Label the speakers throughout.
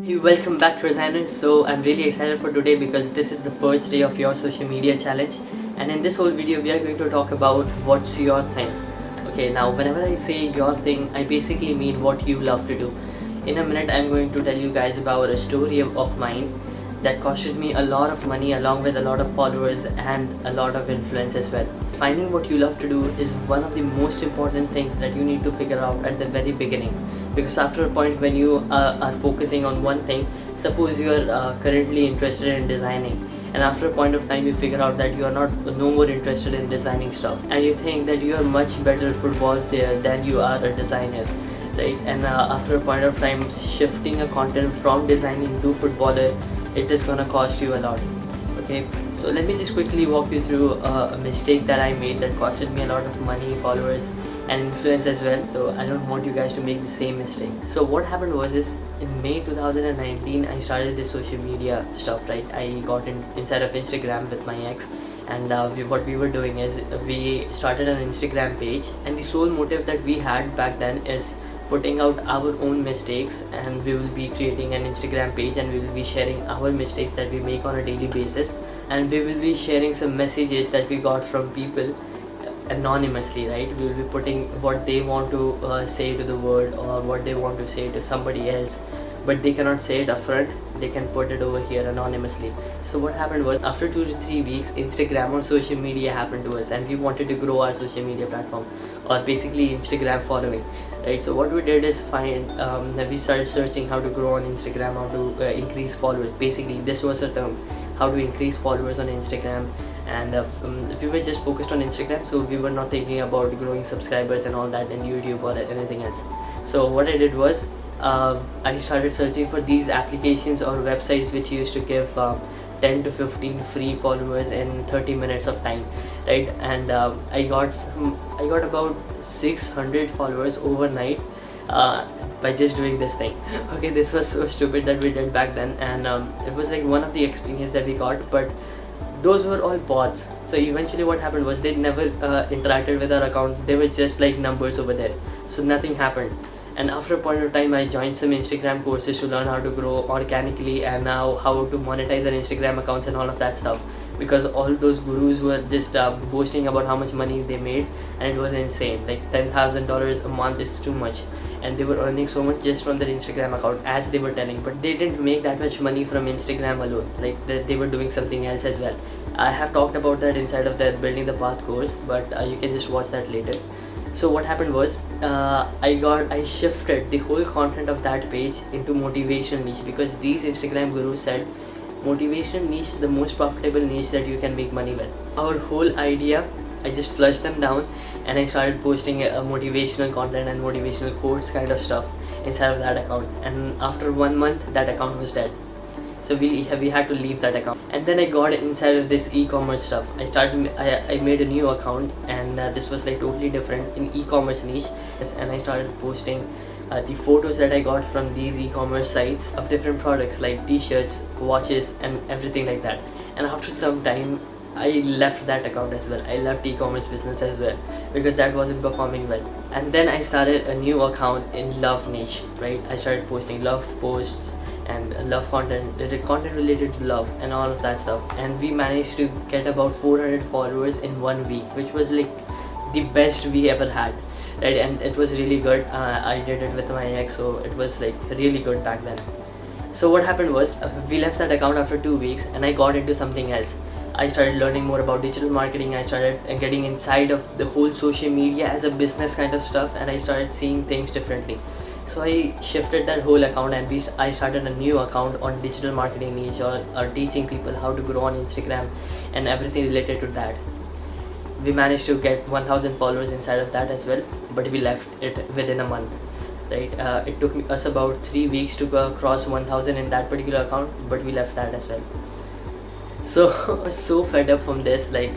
Speaker 1: Hey, welcome back, Rosanna. So I'm really excited for today because this is the first day of your social media challenge, and in this whole video we are going to talk about what's your thing. Okay, now whenever I say your thing, I basically mean what you love to do. In a minute I'm going to tell you guys about a story of mine that costed me a lot of money along with a lot of followers and a lot of influence as well. Finding what you love to do is one of the most important things that you need to figure out at the very beginning, because after a point when you are focusing on one thing, suppose you are currently interested in designing, and after a point of time you figure out that you are not no more interested in designing stuff, and you think that you are much better football player than you are a designer, right? And after a point of time, shifting a content from designing to footballer, it is gonna cost you a lot. Okay, so let me just quickly walk you through a mistake that I made that costed me a lot of money, followers and influence as well. So I don't want you guys to make the same mistake. So what happened was is in May 2019 I started this social media stuff, right? I got inside of Instagram with my ex, and what we were doing is we started an Instagram page, and the sole motive that we had back then is putting out our own mistakes, and we will be creating an Instagram page and we will be sharing our mistakes that we make on a daily basis, and we will be sharing some messages that we got from people anonymously, right? We will be putting what they want to say to the world, or what they want to say to somebody else, but they cannot say it upfront. They can put it over here anonymously. So what happened was, after 2 to 3 weeks, Instagram or social media happened to us, and we wanted to grow our social media platform, or basically Instagram following, right? So what we did is we started searching how to grow on Instagram, how to increase followers. Basically this was a term, how to increase followers on Instagram. And we were just focused on Instagram, so we were not thinking about growing subscribers and all that in YouTube or anything else. So what I did was, I started searching for these applications or websites which used to give 10 to 15 free followers in 30 minutes of time, right? And I got about 600 followers overnight by just doing this thing. Okay, this was so stupid that we did back then, and it was like one of the experiences that we got, but those were all bots. So eventually what happened was, they never interacted with our account. They were just like numbers over there, so nothing happened. And after a point of time I joined some Instagram courses to learn how to grow organically, and now how to monetize our Instagram accounts and all of that stuff, because all those gurus were just boasting about how much money they made, and it was insane. Like $10,000 a month is too much, and they were earning so much just from their Instagram account, as they were telling, but they didn't make that much money from Instagram alone. Like they were doing something else as well. I have talked about that inside of the Building the Path course, but you can just watch that later. So what happened was, I shifted the whole content of that page into motivation niche, because these Instagram gurus said motivation niche is the most profitable niche that you can make money with. Our whole idea, I just flushed them down, and I started posting motivational content and motivational quotes kind of stuff inside of that account, and after 1 month that account was dead. So we had to leave that account, and then I got inside of this e-commerce stuff. I made a new account, and this was like totally different in e-commerce niche. Yes, and I started posting the photos that I got from these e-commerce sites of different products like t-shirts, watches and everything like that. And after some time I left that account as well. I left e-commerce business as well, because that wasn't performing well. And then I started a new account in love niche, right? I started posting love posts and love content, content related to love and all of that stuff, and we managed to get about 400 followers in 1 week, which was like the best we ever had, right? And it was really good. I did it with my ex, so it was like really good back then. So what happened was, we left that account after 2 weeks, and I got into something else. I started learning more about digital marketing. I started getting inside of the whole social media as a business kind of stuff, and I started seeing things differently. So I shifted that whole account, and I started a new account on digital marketing niche, or teaching people how to grow on Instagram and everything related to that. We managed to get 1000 followers inside of that as well, but we left it within a month, right? It took us about 3 weeks to cross 1000 in that particular account, but we left that as well. So I was so fed up from this, like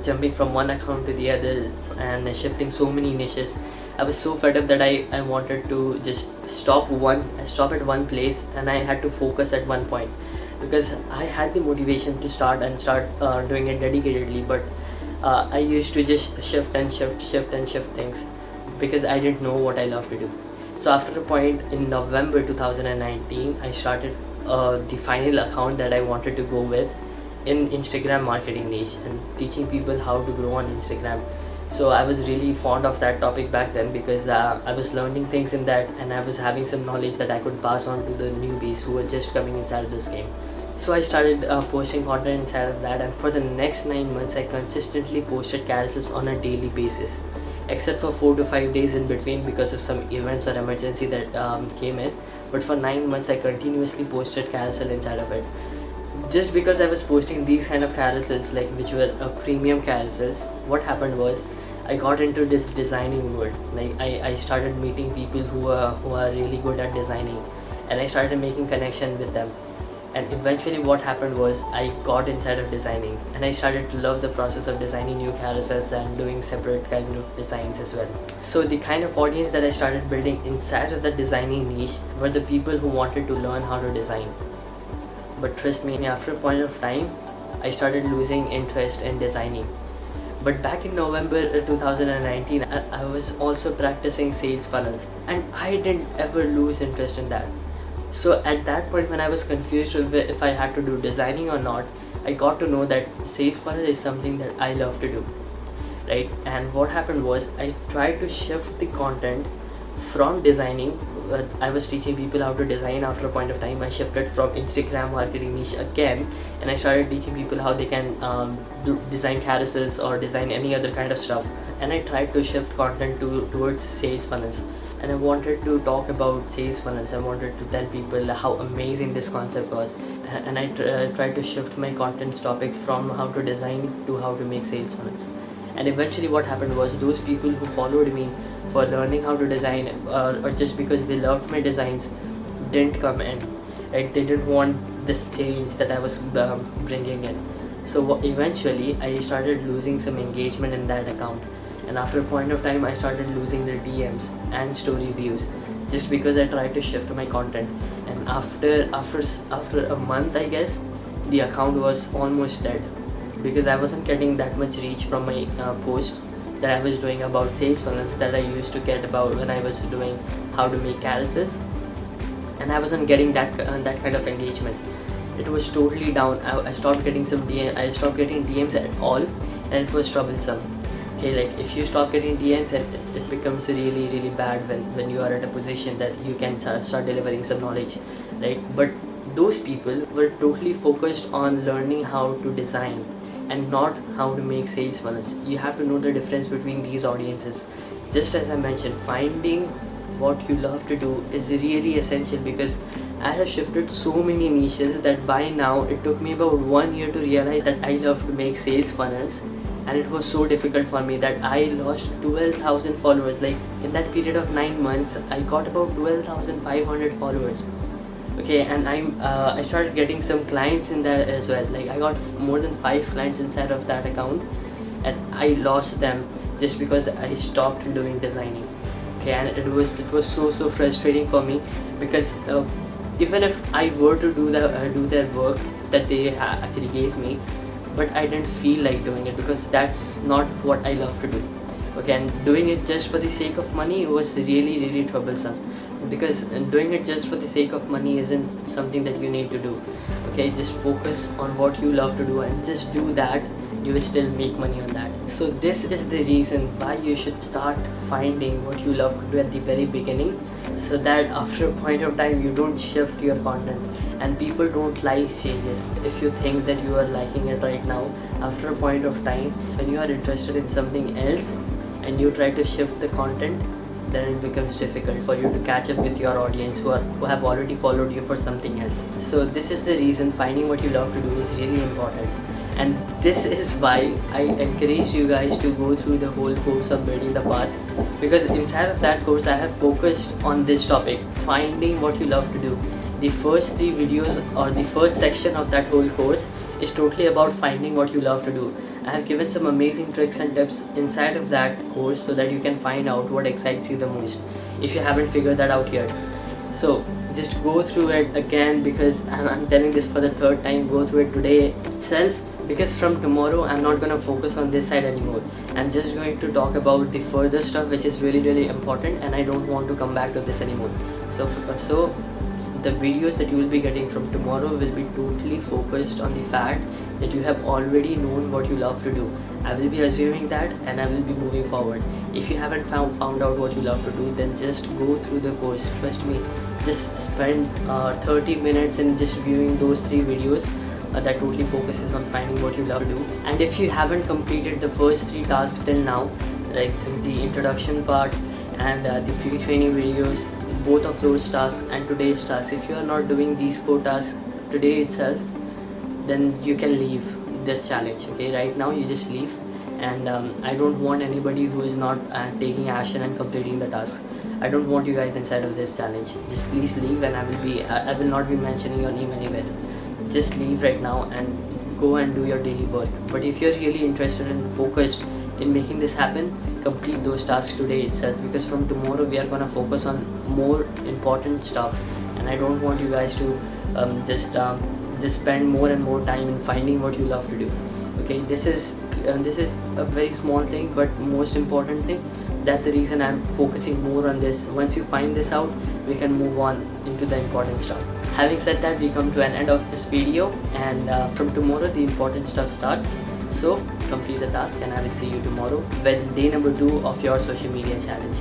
Speaker 1: jumping from one account to the other and shifting so many niches. I was so fed up that I wanted to just stop at one place, and I had to focus at one point, because I had the motivation to start doing it dedicatedly, but I used to just shift and shift things, because I didn't know what I love to do. So after a point in November 2019, I started the final account that I wanted to go with in Instagram marketing niche and teaching people how to grow on Instagram. So I was really fond of that topic back then because I was learning things in that, and I was having some knowledge that I could pass on to the newbies who were just coming inside this game. So I started posting content inside of that, and for the next 9 months I consistently posted carousels on a daily basis, except for 4 to 5 days in between because of some events or emergency that came in. But for 9 months I continuously posted carousel inside of it. Just because I was posting these kind of carousels, like which were premium carousels, what happened was I got into this designing world. Like I started meeting people who are really good at designing, and I started making connection with them. And eventually what happened was I got inside of designing, and I started to love the process of designing new carousels and doing separate kind of designs as well. So the kind of audience that I started building inside of the designing niche were the people who wanted to learn how to design. But trust me, after a point of time I started losing interest in designing. But back in November 2019, I was also practicing sales funnels, and I didn't ever lose interest in that. So at that point, when I was confused if I had to do designing or not, I got to know that sales funnel is something that I love to do, right? And what happened was I tried to shift the content from designing. I was teaching people how to design. After a point of time I shifted from Instagram marketing niche again, and I started teaching people how they can design carousels or design any other kind of stuff. And I tried to shift content towards sales funnels, and I wanted to talk about sales funnels. I wanted to tell people how amazing this concept was, and I tried to shift my content topic from how to design to how to make sales funnels. And eventually what happened was those people who followed me for learning how to design, or just because they loved my designs, didn't come in, right? They didn't want this change that I was bringing in. So eventually I started losing some engagement in that account, and after a point of time I started losing the DMs and story views, just because I tried to shift my content. And after a month, I guess, the account was almost dead, because I wasn't getting that much reach from my posts that I was doing about sales funnels that I used to get about when I was doing how to make carousels, and I wasn't getting that kind of engagement. It was totally down. I stopped getting I stopped getting DMs at all, and it was troublesome. Okay, like if you stop getting DMs, it becomes really bad when you are at a position that you can start delivering some knowledge, right? But those people were totally focused on learning how to design and not how to make sales funnels. You have to know the difference between these audiences. Just as I mentioned, finding what you love to do is really essential, because I have shifted so many niches that by now it took me about 1 year to realize that I love to make sales funnels, and it was so difficult for me that I lost 12,000 followers. Like in that period of 9 months I got about 12,500 followers. Okay, and I started getting some clients in that as well. Like I got more than 5 clients inside of that account, and I lost them just because I stopped doing designing. Okay, and it was so frustrating for me, because even if I were to do their work that they actually gave me, but I didn't feel like doing it because that's not what I love to do. Okay, and doing it just for the sake of money was really troublesome, because doing it just for the sake of money isn't something that you need to do. Okay, just focus on what you love to do and just do that. You will still make money on that. So this is the reason why you should start finding what you love to do at the very beginning, so that after a point of time you don't shift your content and people don't like changes. If you think that you are liking it right now, after a point of time when you are interested in something else and you try to shift the content, then it becomes difficult for you to catch up with your audience who have already followed you for something else. So this is the reason finding what you love to do is really important. And this is why I encourage you guys to go through the whole course of Building the Path, because inside of that course I have focused on this topic, finding what you love to do. The first 3 videos, or the first section of that whole course, is totally about finding what you love to do. I have given some amazing tricks and tips inside of that course so that you can find out what excites you the most, if you haven't figured that out yet. So just go through it again, because I'm telling this for the 3rd time. Go through it today itself, because from tomorrow I'm not gonna focus on this side anymore. I'm just going to talk about the further stuff which is really important, and I don't want to come back to this anymore. So the videos that you will be getting from tomorrow will be totally focused on the fact that you have already known what you love to do. I will be assuming that, and I will be moving forward. If you haven't found out what you love to do, then just go through the course. Trust me, just spend 30 minutes in just viewing those 3 videos that totally focuses on finding what you love to do. And if you haven't completed the first 3 tasks till now, like the introduction part and the pre-training videos, both of those tasks and today's task, if you are not doing these 4 tasks today itself, then you can leave this challenge. Okay, right now you just leave, and I don't want anybody who is not taking action and completing the task. I don't want you guys inside of this challenge. Just please leave, and I will not be mentioning your name anywhere. Just leave right now and go and do your daily work. But if you're really interested and focused in making this happen, complete those tasks today itself, because from tomorrow we are gonna focus on more important stuff, and I don't want you guys to just spend more and more time in finding what you love to do. Okay, this is a very small thing, but most important thing. That's the reason I'm focusing more on this. Once you find this out, we can move on into the important stuff. Having said that, we come to an end of this video, and from tomorrow the important stuff starts. So complete the task, and I will see you tomorrow with day number 2 of your social media challenge.